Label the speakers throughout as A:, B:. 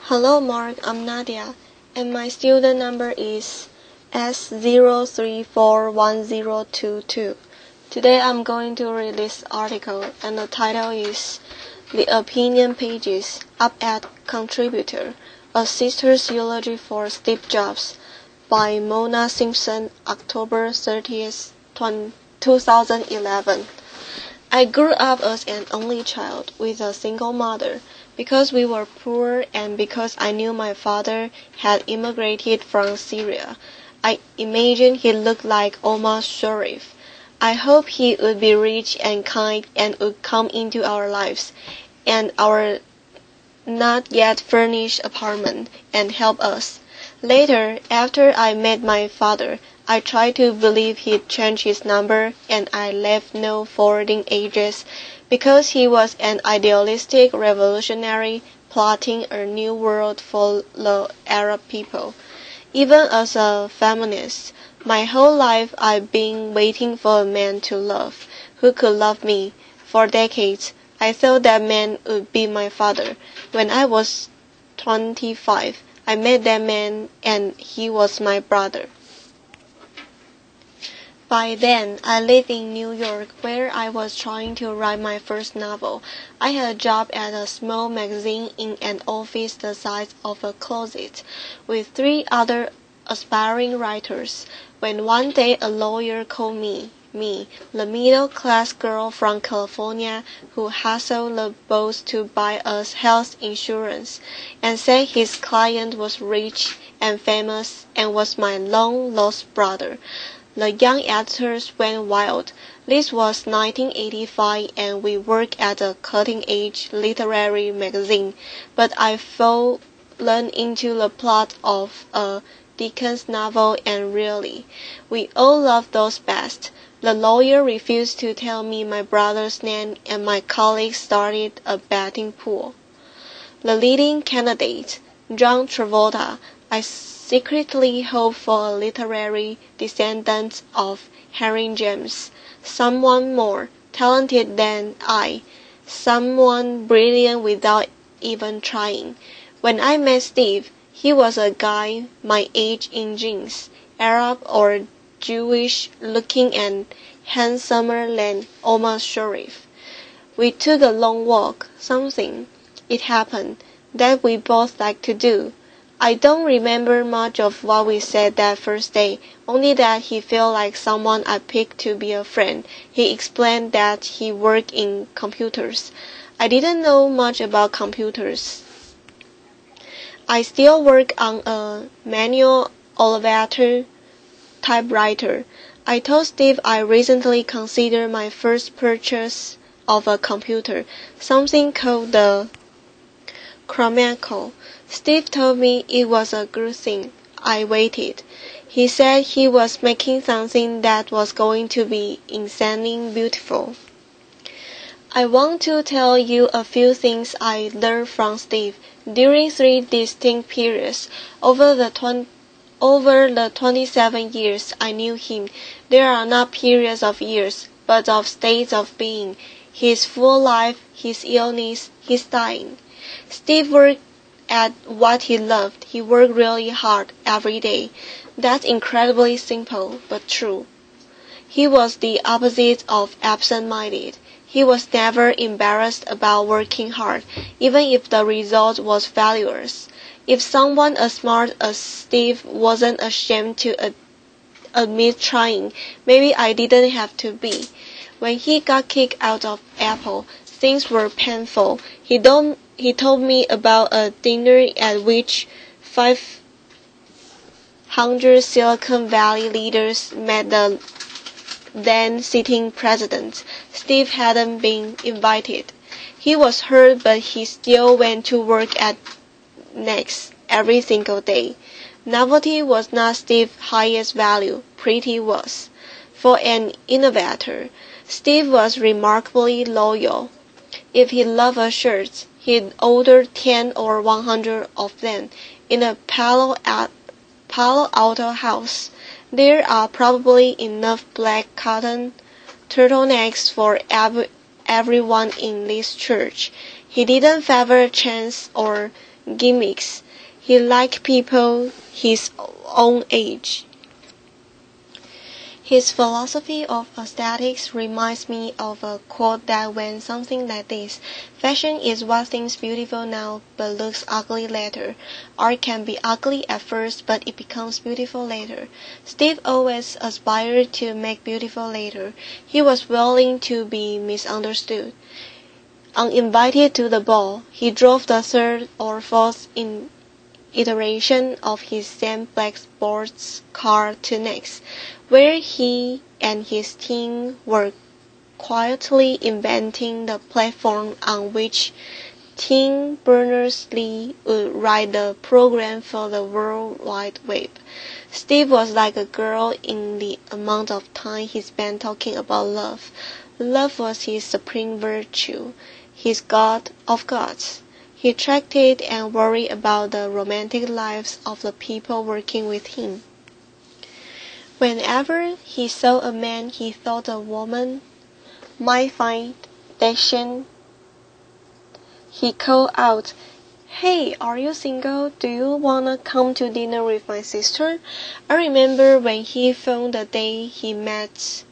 A: Hello Mark, I'm Nadia, and my student number is S0341022. Today I'm going to read this article, and the title is The Opinion Pages, Up at Contributor, A Sister's Eulogy for Steve Jobs, by Mona Simpson, October 30th, 2011. I grew up as an only child with a single mother. Because we were poor and because I knew my father had immigrated from Syria, I imagined he looked like Omar Sharif. I hoped he would be rich and kind and would come into our lives and our not yet furnished apartment and help us. Later, after I met my father, I tried to believe he'd changed his number and I left no forwarding address because he was an idealistic revolutionary plotting a new world for the Arab people. Even as a feminist, my whole life I've been waiting for a man to love, who could love me. For decades, I thought that man would be my father. When I was 25, I met that man and he was my brother. By then, I lived in New York, where I was trying to write my first novel. I had a job at a small magazine in an office the size of a closet, with 3 other aspiring writers, when one day a lawyer called me, the middle-class girl from California who hustled the boss to buy us health insurance, and said his client was rich and famous and was my long-lost brother. The young editors went wild. This was 1985 and we worked at a cutting-edge literary magazine, but I've fallen into the plot of a Dickens novel and really, we all loved those best. The lawyer refused to tell me my brother's name and my colleagues started a betting pool. The leading candidate, John Travolta, I secretly hoped for a literary descendant of Henry James, someone more talented than I, someone brilliant without even trying. When I met Steve, he was a guy my age in jeans, Arab or Jewish looking and handsomer than Omar Sharif. We took a long walk. It happened, that we both liked to do. I don't remember much of what we said that first day, only that he felt like someone I picked to be a friend. He explained that he worked in computers. I didn't know much about computers. I still work on a manual elevator typewriter. I told Steve I recently considered my first purchase of a computer, something called the Chromaco. Steve told me it was a good thing. I waited. He said he was making something that was going to be insanely beautiful. I want to tell you a few things I learned from Steve during 3 distinct periods. Over the 27 years I knew him, there are not periods of years, but of states of being. His full life, his illness, his dying. Steve worked at what he loved. He worked really hard every day. That's incredibly simple, but true. He was the opposite of absent-minded. He was never embarrassed about working hard, even if the result was failures. If someone as smart as Steve wasn't ashamed to admit trying, maybe I didn't have to be. When he got kicked out of Apple, things were painful. He told me about a dinner at which 500 Silicon Valley leaders met the then-sitting president. Steve hadn't been invited. He was hurt, but he still went to work at Next every single day. Novelty was not Steve's highest value. Pretty was. For an innovator, Steve was remarkably loyal. If he loved a shirt, he'd order 10 or 100 of them in a Palo Alto house. There are probably enough black cotton turtlenecks for everyone in this church. He didn't favor chance or gimmicks. He liked people his own age. His philosophy of aesthetics reminds me of a quote that went something like this: "Fashion is what seems beautiful now but looks ugly later. Art can be ugly at first, but it becomes beautiful later." Steve always aspired to make beautiful later. He was willing to be misunderstood. Uninvited to the ball, he drove the third or fourth iteration of his same black sports car to next, where he and his team were quietly inventing the platform on which Tim Berners-Lee would write the program for the World Wide Web. Steve was like a girl in the amount of time he spent talking about love. Love was his supreme virtue, his god of gods. He tracked and worried about the romantic lives of the people working with him. Whenever he saw a man he thought a woman might find dashing, he called out, "Hey, are you single? Do you wanna come to dinner with my sister?" I remember when he phoned the day he met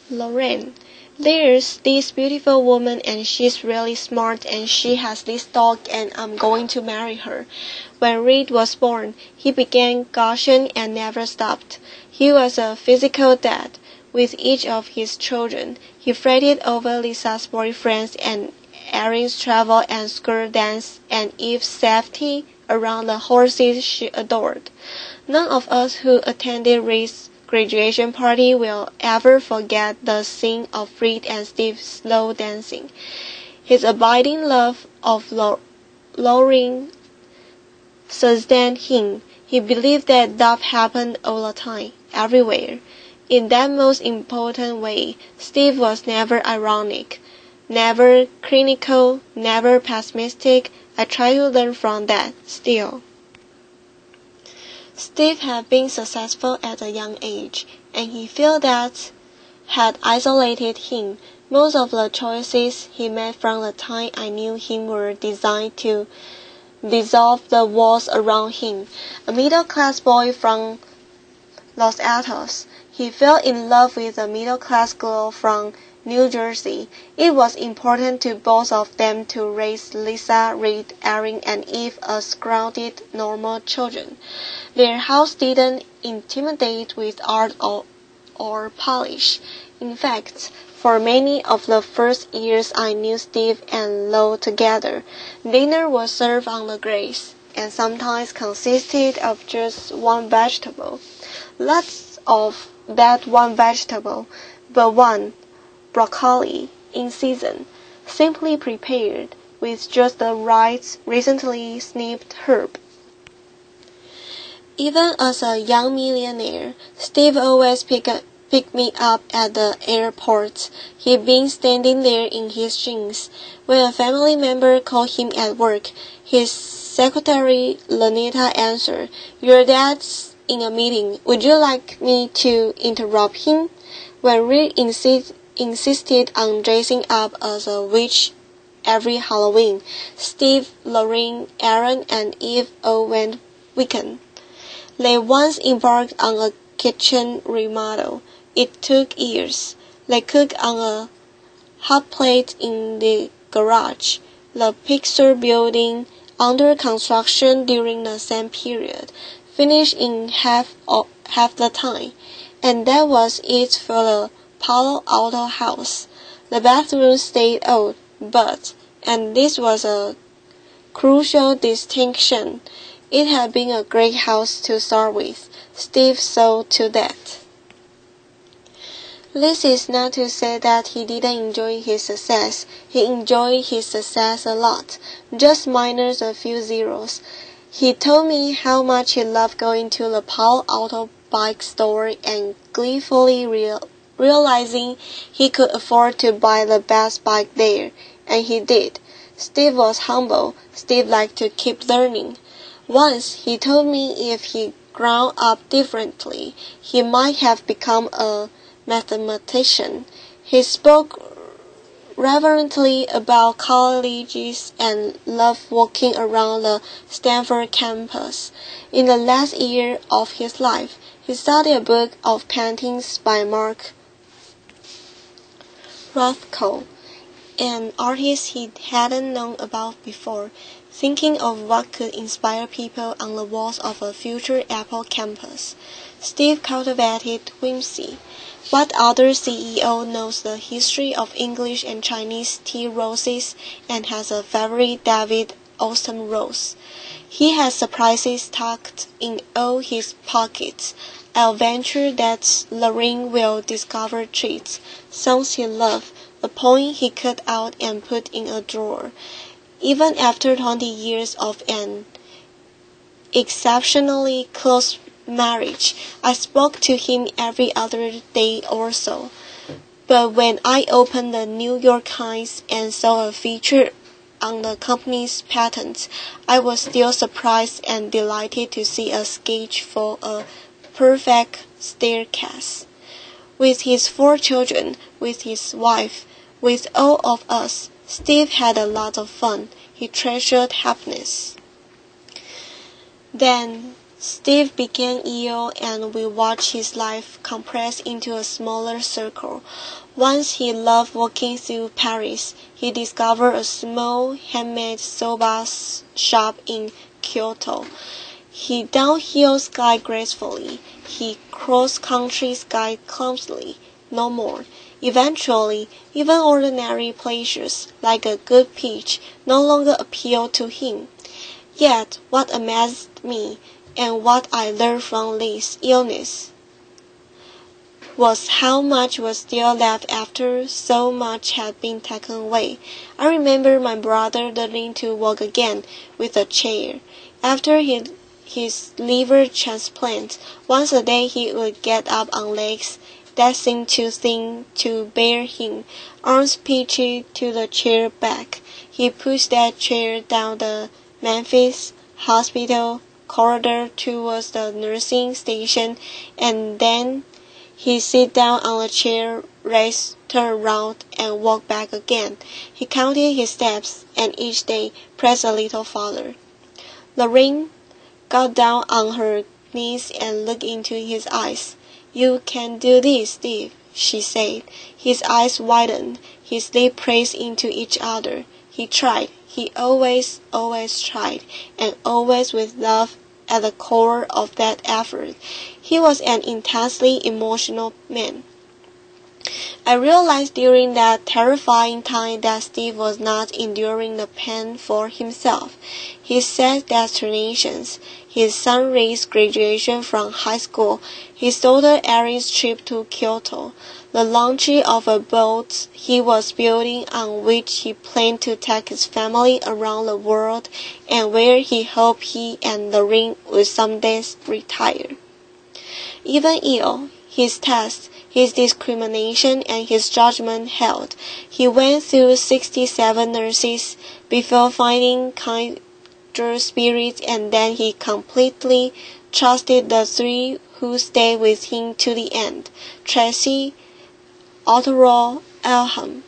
A: Lorraine. "There's this beautiful woman and she's really smart and she has this dog and I'm going to marry her." When Reed was born, he began gushing and never stopped. He was a physical dad. With each of his children, he fretted over Lisa's boyfriends and Erin's travel and school dance and Eve's safety around the horses she adored. None of us who attended Reed's graduation party will ever forget the scene of Reed and Steve slow dancing. His abiding love of Lauren sustained him. He believed that love happened all the time, everywhere. In that most important way, Steve was never ironic, never clinical, never pessimistic. I try to learn from that, still. Steve had been successful at a young age, and he felt that had isolated him. Most of the choices he made from the time I knew him were designed to dissolve the walls around him. A middle-class boy from Los Altos, he fell in love with a middle-class girl from New Jersey. It was important to both of them to raise Lisa, Reed, Erin, and Eve as grounded, normal children. Their house didn't intimidate with art or polish. In fact, for many of the first years I knew Steve and Lo together, dinner was served on the grass, and sometimes consisted of just one vegetable. Lots of that one vegetable, but one, broccoli, in season, simply prepared with just the right, recently snipped herb. Even as a young millionaire, Steve always picked me up at the airport. He'd been standing there in his jeans. When a family member called him at work, his secretary, Lanita, answered, "Your dad's in a meeting. Would you like me to interrupt him?" When Reed insisted on dressing up as a witch every Halloween, Steve, Lorraine, Erin, and Eve all went Wiccan. They once embarked on a kitchen remodel. It took years. They cooked on a hot plate in the garage. The picture building, under construction during the same period, finished in half the time. And that was it for the Palo Alto house. The bathroom stayed old, but, and this was a crucial distinction, it had been a great house to start with. Steve saw to that. This is not to say that he didn't enjoy his success. He enjoyed his success a lot, just minus a few zeros. He told me how much he loved going to the Palo Alto bike store and gleefully realizing he could afford to buy the best bike there, and he did. Steve was humble. Steve liked to keep learning. Once he told me if he grown up differently, he might have become a mathematician. He spoke reverently about colleges and loved walking around the Stanford campus. In the last year of his life, he studied a book of paintings by Mark Rothko, an artist he hadn't known about before, thinking of what could inspire people on the walls of a future Apple campus. Steve cultivated whimsy. What other CEO knows the history of English and Chinese tea roses and has a favorite David Austin rose? He has surprises tucked in all his pockets. I'll venture that Lorraine will discover treats, songs he loved, a poem he cut out and put in a drawer. Even after 20 years of an exceptionally close marriage, I spoke to him every other day or so. But when I opened the New York Times and saw a feature on the company's patents, I was still surprised and delighted to see a sketch for a perfect staircase. With his 4 children, with his wife, with all of us, Steve had a lot of fun. He treasured happiness. Then Steve became ill and we watched his life compress into a smaller circle. Once he loved walking through Paris. He discovered a small handmade soba shop in Kyoto. He downhill skied gracefully. He cross-country skied clumsily. No more. Eventually, even ordinary pleasures, like a good peach, no longer appealed to him. Yet, what amazed me, and what I learned from this illness, was how much was still left after so much had been taken away. I remember my brother learning to walk again with a chair. After his liver transplant, once a day he would get up on legs that seemed too thin to bear him, arms pitched to the chair back. He pushed that chair down the Memphis hospital corridor towards the nursing station, and then he'd sit down on a chair, race, turn around, and walk back again. He counted his steps, and each day pressed a little farther. Lorraine got down on her knees and looked into his eyes. "You can do this, Steve," she said. His eyes widened. His lips pressed into each other. He tried. He always tried, and always with love at the core of that effort. He was an intensely emotional man. I realized during that terrifying time that Steve was not enduring the pain for himself. His set destinations, his son Ray's graduation from high school, his daughter Eric's trip to Kyoto, the launching of a boat he was building on which he planned to take his family around the world, and where he hoped he and Lorraine would someday retire. Even ill, his tests, his discrimination, and his judgment held. He went through 67 nurses before finding kinder spirits, and then he completely trusted the 3 who stayed with him to the end, Tracy, Arturo, Elham.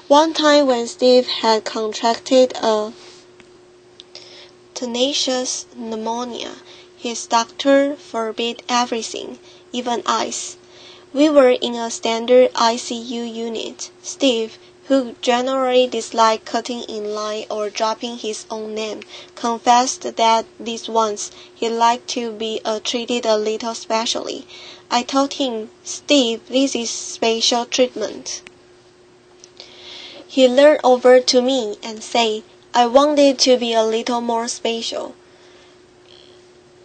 A: One time when Steve had contracted a tenacious pneumonia, his doctor forbade everything, even ice. We were in a standard ICU unit. Steve, who generally disliked cutting in line or dropping his own name, confessed that this once he liked to be treated a little specially. I told him, "Steve, this is special treatment." He leaned over to me and said, "I want it to be a little more special."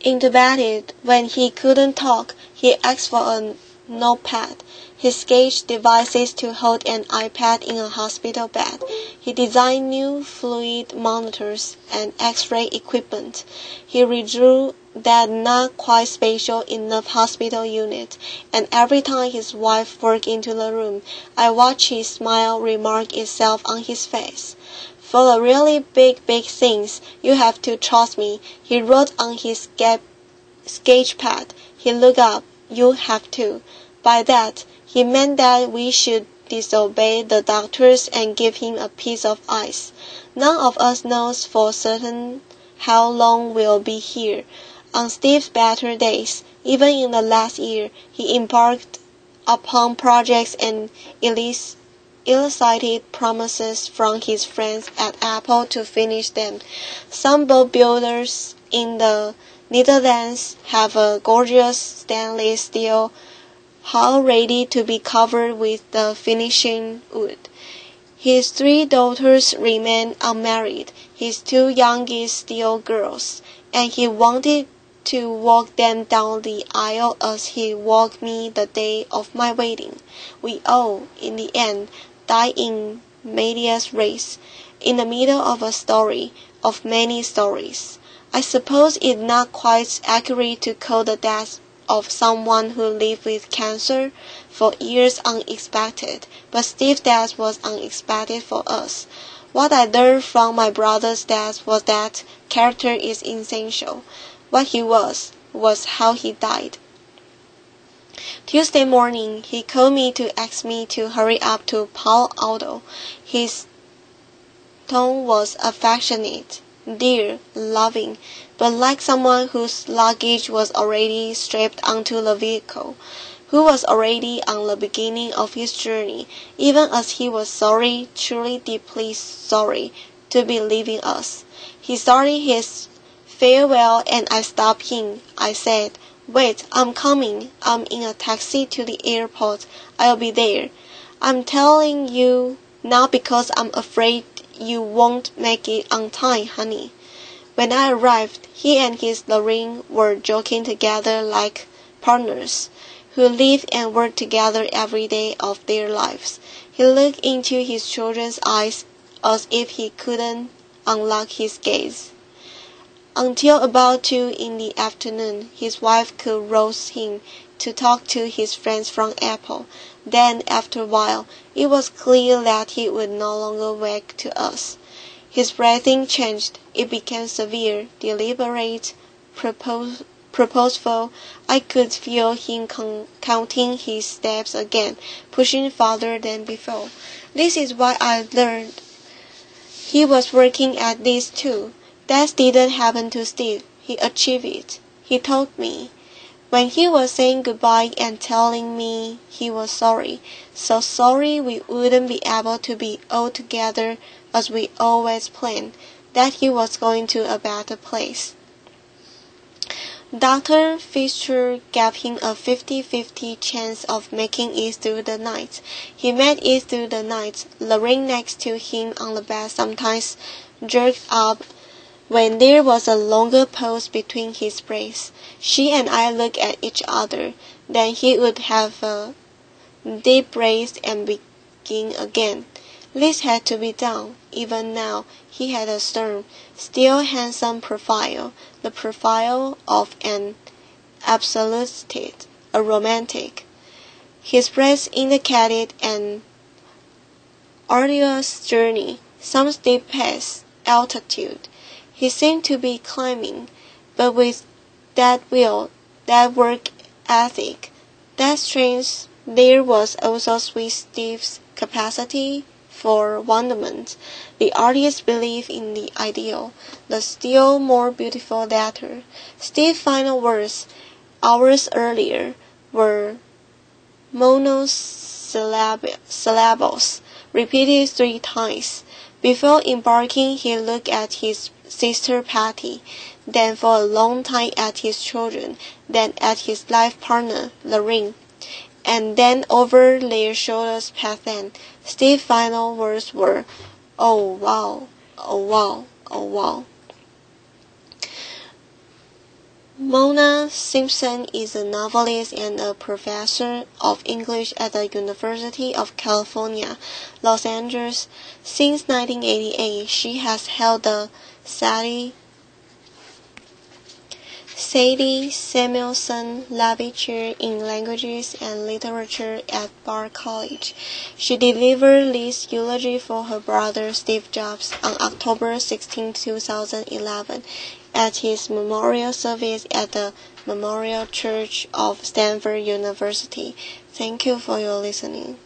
A: Intubated, when he couldn't talk, he asked for a notepad. He sketched devices to hold an iPad in a hospital bed. He designed new fluid monitors and X-ray equipment. He redrew that not quite special enough hospital unit, and every time his wife walked into the room, I watched his smile remark itself on his face. "For the really big things, you have to trust me," he wrote on his sketchpad. He looked up. "You have to." By that, he meant that we should disobey the doctors and give him a piece of ice. None of us knows for certain how long we'll be here. On Steve's better days, even in the last year, he embarked upon projects and elicited promises from his friends at Apple to finish them. Some boat builders in the Netherlands have a gorgeous stainless steel hull ready to be covered with the finishing wood. His 3 daughters remain unmarried, his 2 youngest still girls, and he wanted to walk them down the aisle as he walked me the day of my wedding. We all, in the end, died in medias res, in the middle of a story, of many stories. I suppose it's not quite accurate to call the death of someone who lived with cancer for years unexpected, but Steve's death was unexpected for us. What I learned from my brother's death was that character is essential. What he was how he died. Tuesday morning, he called me to ask me to hurry up to Palo Alto. His tone was affectionate, dear, loving, but like someone whose luggage was already strapped onto the vehicle, who was already on the beginning of his journey, even as he was sorry, truly deeply sorry, to be leaving us. He started his farewell and I stopped him. I said, "Wait, I'm coming. I'm in a taxi to the airport. I'll be there. I'm telling you not because I'm afraid you won't make it on time, honey." When I arrived, he and his Lorraine were joking together like partners who live and work together every day of their lives. He looked into his children's eyes as if he couldn't unlock his gaze. Until about 2 in the afternoon, his wife could rouse him to talk to his friends from Apple. Then, after a while, it was clear that he would no longer wake to us. His breathing changed. It became severe, deliberate, purposeful. I could feel him counting his steps again, pushing farther than before. This is what I learned. He was working at this too. That didn't happen to Steve. He achieved it. He told me. When he was saying goodbye and telling me he was sorry, so sorry we wouldn't be able to be all together as we always planned, that he was going to a better place. Dr. Fisher gave him a 50-50 chance of making it through the night. He made it through the night. Lorraine next to him on the bed sometimes jerked up when there was a longer pause between his breaths. She and I looked at each other. Then he would have a deep breath and begin again. This had to be done. Even now, he had a stern, still handsome profile, the profile of an absolutist, a romantic. His breath indicated an arduous journey, some steep path, altitude. He seemed to be climbing, but with that will, that work ethic, that strength, there was also sweet Steve's capacity for wonderment. The artist believed in the ideal, the still more beautiful latter. Steve's final words, hours earlier, were monosyllables, repeated 3 times. Before embarking, he looked at his sister Patty, then for a long time at his children, then at his life partner, Lorraine, and then over their shoulders past them. Steve's final words were, "Oh wow, oh wow, oh wow." Mona Simpson is a novelist and a professor of English at the University of California, Los Angeles. Since 1988, she has held the Sadie Samuelson Lavie Chair in Languages and Literature at Bard College. She delivered this eulogy for her brother Steve Jobs on October 16, 2011, at his memorial service at the Memorial Church of Stanford University. Thank you for your listening.